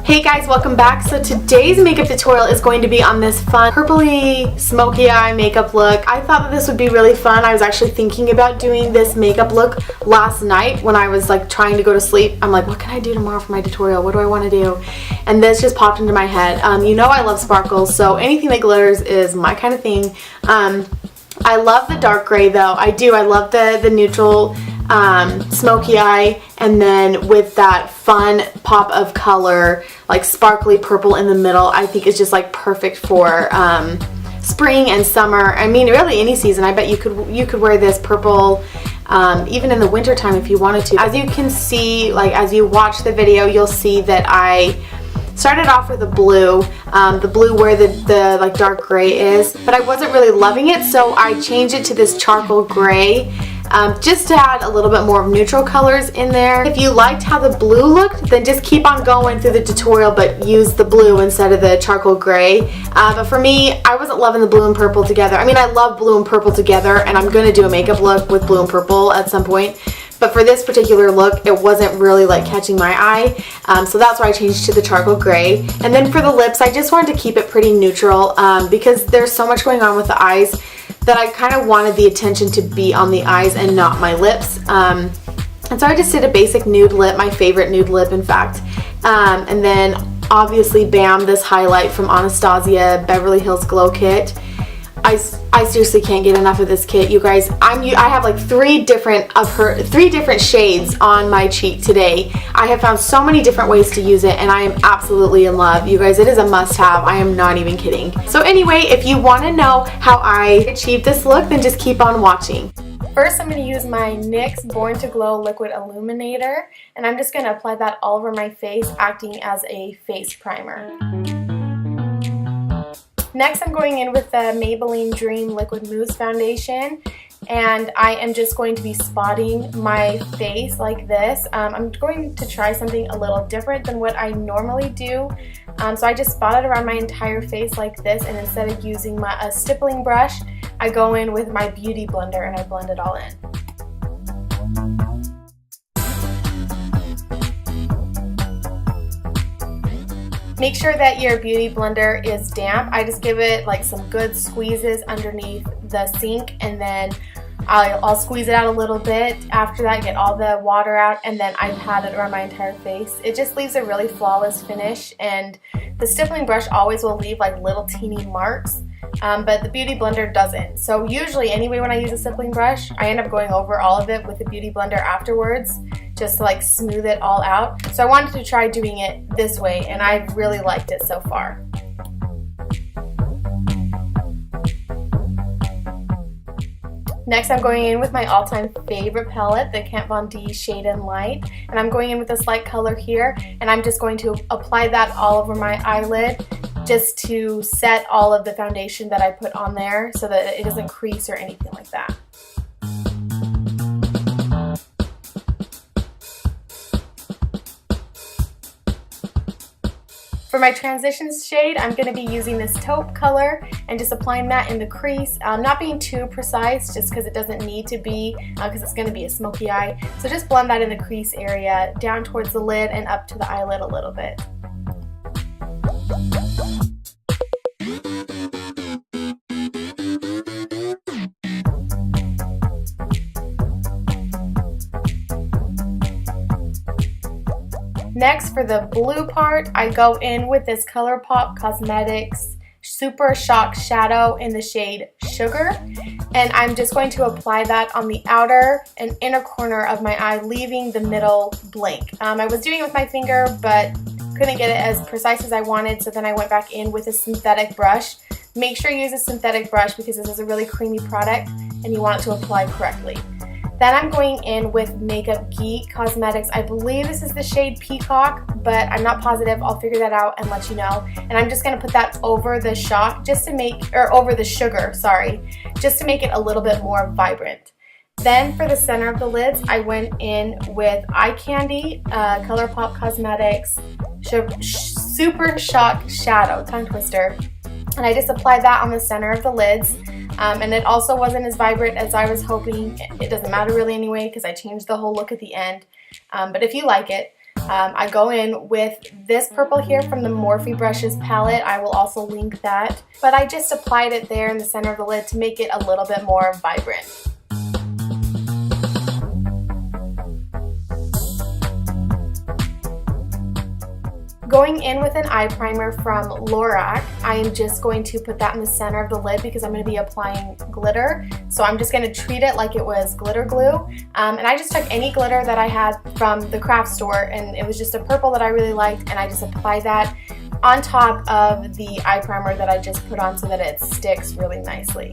Hey guys, welcome back. So today's makeup tutorial is going to be on this fun purpley smoky eye makeup look. I thought that this would be really fun. I was actually thinking about doing this makeup look last night when I was like trying to go to sleep. I'm like, what can I do tomorrow for my tutorial? What do I want to do? And this just popped into my head. You know I love sparkles, so anything that glitters is my kind of thing. I love the dark gray though. I do. I love the neutral smoky eye, and then with that fun pop of color, like sparkly purple in the middle, I think is just like perfect for spring and summer. I mean, really any season. I bet you could wear this purple even in the winter time if you wanted to. As you can see, like as you watch the video, you'll see that I started off with a blue, the blue where the like dark gray is, but I wasn't really loving it, so I changed it to this charcoal gray. Just to add a little bit more of neutral colors in there. If you liked how the blue looked, then just keep on going through the tutorial, but use the blue instead of the charcoal gray. But for me, I wasn't loving the blue and purple together. I mean, I love blue and purple together, and I'm going to do a makeup look with blue and purple at some point. But for this particular look, it wasn't really like catching my eye, so that's why I changed to the charcoal gray. And then for the lips, I just wanted to keep it pretty neutral because there's so much going on with the eyes that I kind of wanted the attention to be on the eyes and not my lips. And so I just did a basic nude lip, my favorite nude lip in fact. And then obviously BAM, this highlight from Anastasia Beverly Hills Glow Kit. I seriously can't get enough of this kit, you guys. I have like three different shades on my cheek today. I have found so many different ways to use it, and I am absolutely in love. You guys, it is a must-have. I am not even kidding. So anyway, if you want to know how I achieved this look, then just keep on watching. First, I'm going to use my NYX Born to Glow Liquid Illuminator, and I'm just going to apply that all over my face, acting as a face primer. Next, I'm going in with the Maybelline Dream Liquid Mousse Foundation, and I am just going to be spotting my face like this. I'm going to try something a little different than what I normally do. So I just spot it around my entire face like this, and instead of using a stippling brush, I go in with my Beauty Blender and I blend it all in. Make sure that your Beauty Blender is damp. I just give it like some good squeezes underneath the sink, and then I'll squeeze it out a little bit. After that, get all the water out, and then I pat it around my entire face. It just leaves a really flawless finish, and the stippling brush always will leave like little teeny marks, but the Beauty Blender doesn't. So usually anyway, when I use a stippling brush, I end up going over all of it with the Beauty Blender afterwards, just to like smooth it all out. So I wanted to try doing it this way, and I've really liked it so far. Next, I'm going in with my all-time favorite palette, the Kat Von D Shade and Light, and I'm going in with this light color here, and I'm just going to apply that all over my eyelid just to set all of the foundation that I put on there so that it doesn't crease or anything like that. For my transitions shade, I'm going to be using this taupe color and just applying that in the crease. Not being too precise just because it doesn't need to be, because it's going to be a smoky eye. So just blend that in the crease area, down towards the lid and up to the eyelid a little bit. Next, for the blue part, I go in with this ColourPop Cosmetics Super Shock Shadow in the shade Sugar, and I'm just going to apply that on the outer and inner corner of my eye, leaving the middle blank. I was doing it with my finger, but couldn't get it as precise as I wanted, so then I went back in with a synthetic brush. Make sure you use a synthetic brush because this is a really creamy product and you want it to apply correctly. Then I'm going in with Makeup Geek Cosmetics. I believe this is the shade Peacock, but I'm not positive. I'll figure that out and let you know. And I'm just going to put that over the shock just to make, or over the sugar, sorry, just to make it a little bit more vibrant. Then for the center of the lids, I went in with Eye Candy, ColourPop Cosmetics Super Shock Shadow, tongue twister. And I just applied that on the center of the lids. And it also wasn't as vibrant as I was hoping. It doesn't matter really anyway because I changed the whole look at the end. But if you like it. I go in with this purple here from the Morphe Brushes palette. I will also link that. But I just applied it there in the center of the lid to make it a little bit more vibrant. Going in with an eye primer from Lorac, I am just going to put that in the center of the lid because I'm going to be applying glitter. So I'm just going to treat it like it was glitter glue. And I just took any glitter that I had from the craft store, and it was just a purple that I really liked, and I just applied that on top of the eye primer that I just put on so that it sticks really nicely.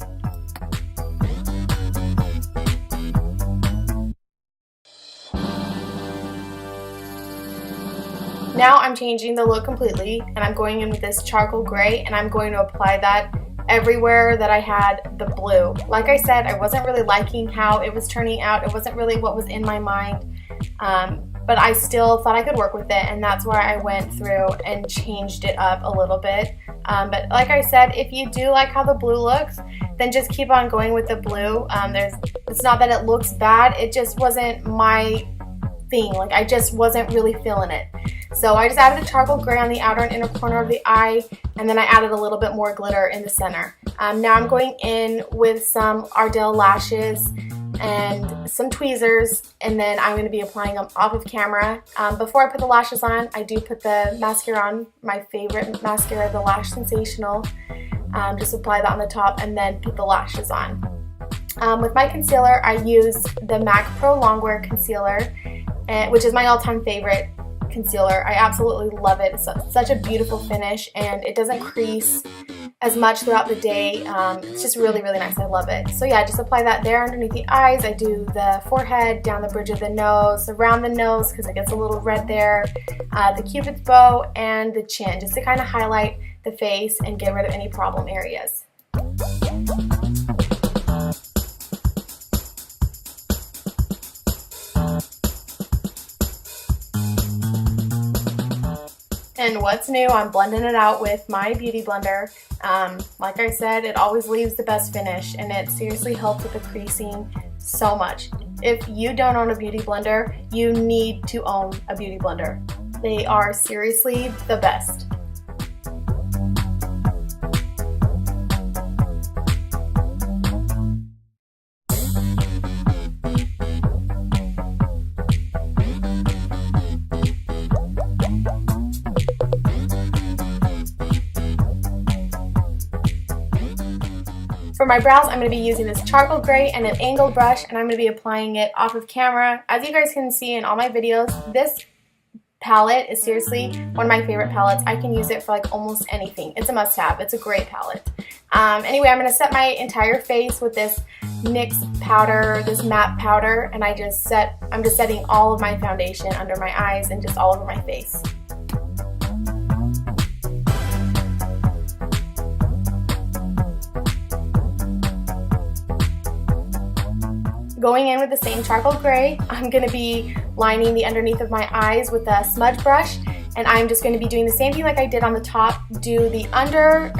Now I'm changing the look completely, and I'm going in with this charcoal gray, and I'm going to apply that everywhere that I had the blue. Like I said, I wasn't really liking how it was turning out. It wasn't really what was in my mind, but I still thought I could work with it, and that's why I went through and changed it up a little bit. But like I said, if you do like how the blue looks, then just keep on going with the blue. It's not that it looks bad, it just wasn't my thing. Like, I just wasn't really feeling it. So I just added the charcoal gray on the outer and inner corner of the eye, and then I added a little bit more glitter in the center. Now I'm going in with some Ardell lashes and some tweezers, and then I'm going to be applying them off of camera. Before I put the lashes on, I do put the mascara on, my favorite mascara, the Lash Sensational. Just apply that on the top and then put the lashes on. With my concealer, I use the MAC Pro Longwear concealer, which is my all-time favorite concealer. I absolutely love it. It's such a beautiful finish, and it doesn't crease as much throughout the day. It's just really, really nice. I love it. So yeah, just apply that there underneath the eyes. I do the forehead, down the bridge of the nose, around the nose because it gets a little red there, the cupid's bow, and the chin, just to kind of highlight the face and get rid of any problem areas. And what's new, I'm blending it out with my beauty blender. Like I said, it always leaves the best finish, and it seriously helps with the creasing so much. If you don't own a beauty blender, you need to own a beauty blender. They are seriously the best. For my brows, I'm going to be using this charcoal gray and an angled brush, and I'm going to be applying it off of camera. As you guys can see in all my videos, this palette is seriously one of my favorite palettes. I can use it for like almost anything. It's a must-have. It's a great palette. Anyway, I'm going to set my entire face with this NYX powder, this matte powder, and I'm just setting all of my foundation under my eyes and just all over my face. Going in with the same charcoal gray, I'm going to be lining the underneath of my eyes with a smudge brush, and I'm just going to be doing the same thing like I did on the top. Do the outer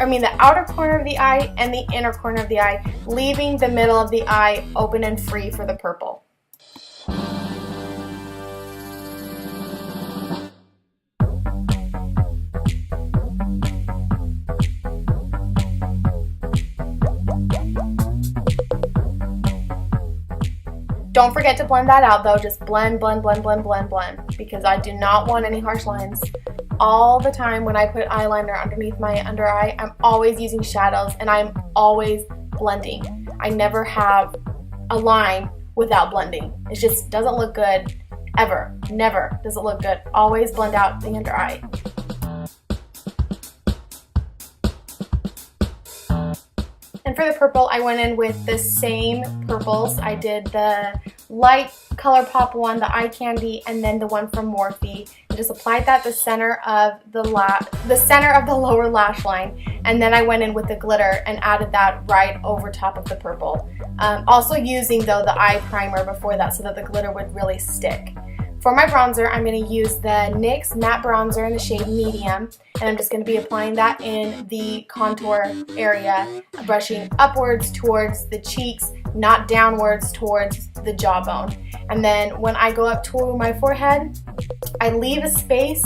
corner of the eye and the inner corner of the eye, leaving the middle of the eye open and free for the purple. Don't forget to blend that out though. Just blend, blend, blend, blend, blend, blend, because I do not want any harsh lines. All the time when I put eyeliner underneath my under eye, I'm always using shadows and I'm always blending. I never have a line without blending. It just doesn't look good ever. Never does it look good. Always blend out the under eye. And for the purple, I went in with the same purples. I did the light ColourPop one, the eye candy, and then the one from Morphe. And just applied that the center of the lower lash line. And then I went in with the glitter and added that right over top of the purple. Also using though the eye primer before that so that the glitter would really stick. For my bronzer, I'm going to use the NYX Matte Bronzer in the shade Medium, and I'm just going to be applying that in the contour area, brushing upwards towards the cheeks, not downwards towards the jawbone. And then when I go up to my forehead, I leave a space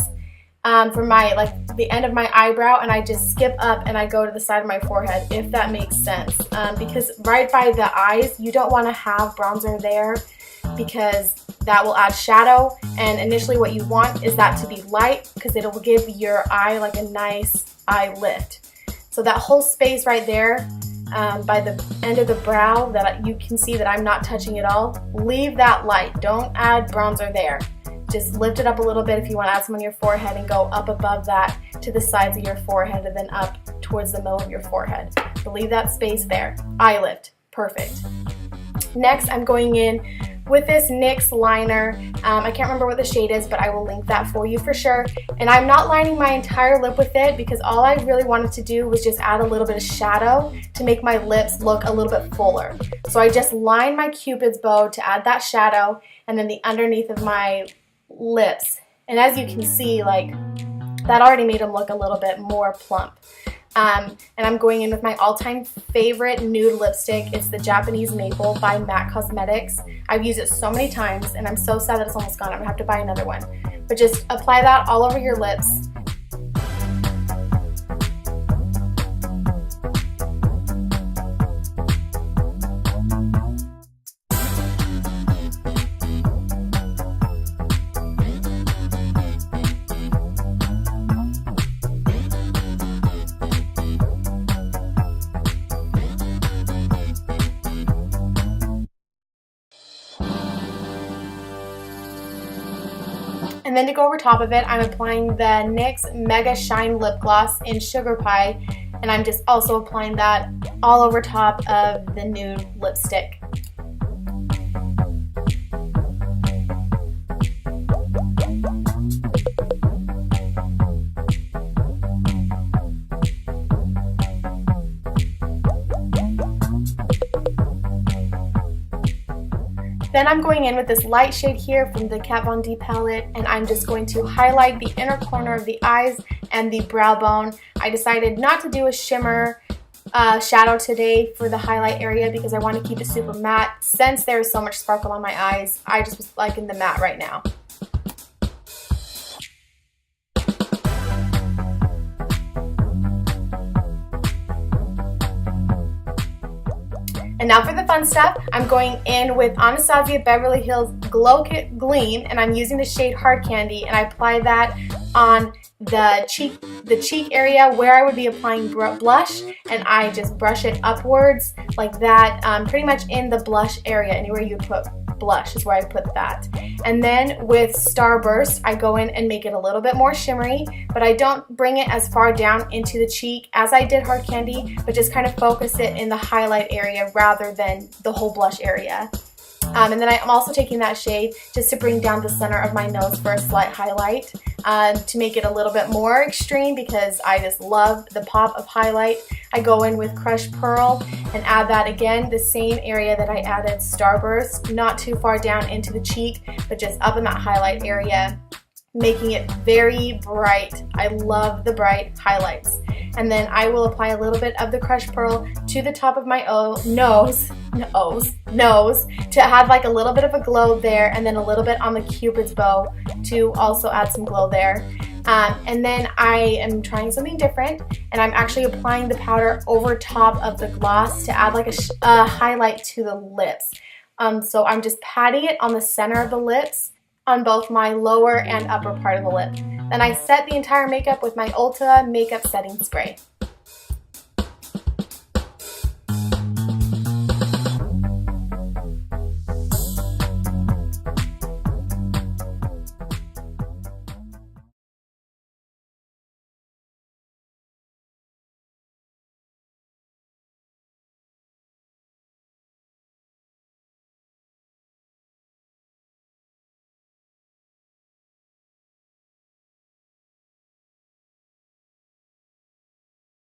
for my, like, the end of my eyebrow, and I just skip up and I go to the side of my forehead, if that makes sense. Because right by the eyes, you don't want to have bronzer there because that will add shadow, and initially what you want is that to be light because it'll give your eye like a nice eye lift. So that whole space right there by the end of the brow that you can see that I'm not touching at all, leave that light. Don't add bronzer there. Just lift it up a little bit if you want to add some on your forehead, and go up above that to the sides of your forehead and then up towards the middle of your forehead. So leave that space there. Eye lift. Perfect. Next, I'm going in with this NYX liner. I can't remember what the shade is, but I will link that for you for sure. And I'm not lining my entire lip with it because all I really wanted to do was just add a little bit of shadow to make my lips look a little bit fuller. So I just lined my Cupid's bow to add that shadow, and then the underneath of my lips. And as you can see, like, that already made them look a little bit more plump. And I'm going in with my all-time favorite nude lipstick. It's the Japanese Maple by MAC Cosmetics. I've used it so many times, and I'm so sad that it's almost gone. I'm gonna have to buy another one. But just apply that all over your lips. And then to go over top of it, I'm applying the NYX Mega Shine Lip Gloss in Sugar Pie, and I'm just also applying that all over top of the nude lipstick. Then I'm going in with this light shade here from the Kat Von D palette, and I'm just going to highlight the inner corner of the eyes and the brow bone. I decided not to do a shimmer shadow today for the highlight area because I want to keep it super matte. Since there's so much sparkle on my eyes, I just was liking the matte right now. And now for the fun stuff, I'm going in with Anastasia Beverly Hills Glow Kit Gleam, and I'm using the shade Hard Candy, and I apply that on the cheek area where I would be applying blush, and I just brush it upwards like that, pretty much in the blush area. Anywhere you put blush is where I put that. And then with Starburst, I go in and make it a little bit more shimmery, but I don't bring it as far down into the cheek as I did Hard Candy, but just kind of focus it in the highlight area rather than the whole blush area. And then I'm also taking that shade just to bring down the center of my nose for a slight highlight, to make it a little bit more extreme because I just love the pop of highlight. I go in with Crushed Pearl and add that again, the same area that I added Starburst, not too far down into the cheek, but just up in that highlight area, making it very bright. I love the bright highlights. And then I will apply a little bit of the Crushed Pearl to the top of my nose to add like a little bit of a glow there, and then a little bit on the Cupid's bow to also add some glow there. And then I am trying something different, and I'm actually applying the powder over top of the gloss to add like a highlight to the lips. So I'm just patting it on the center of the lips on both my lower and upper part of the lip. Then I set the entire makeup with my Ulta makeup setting spray.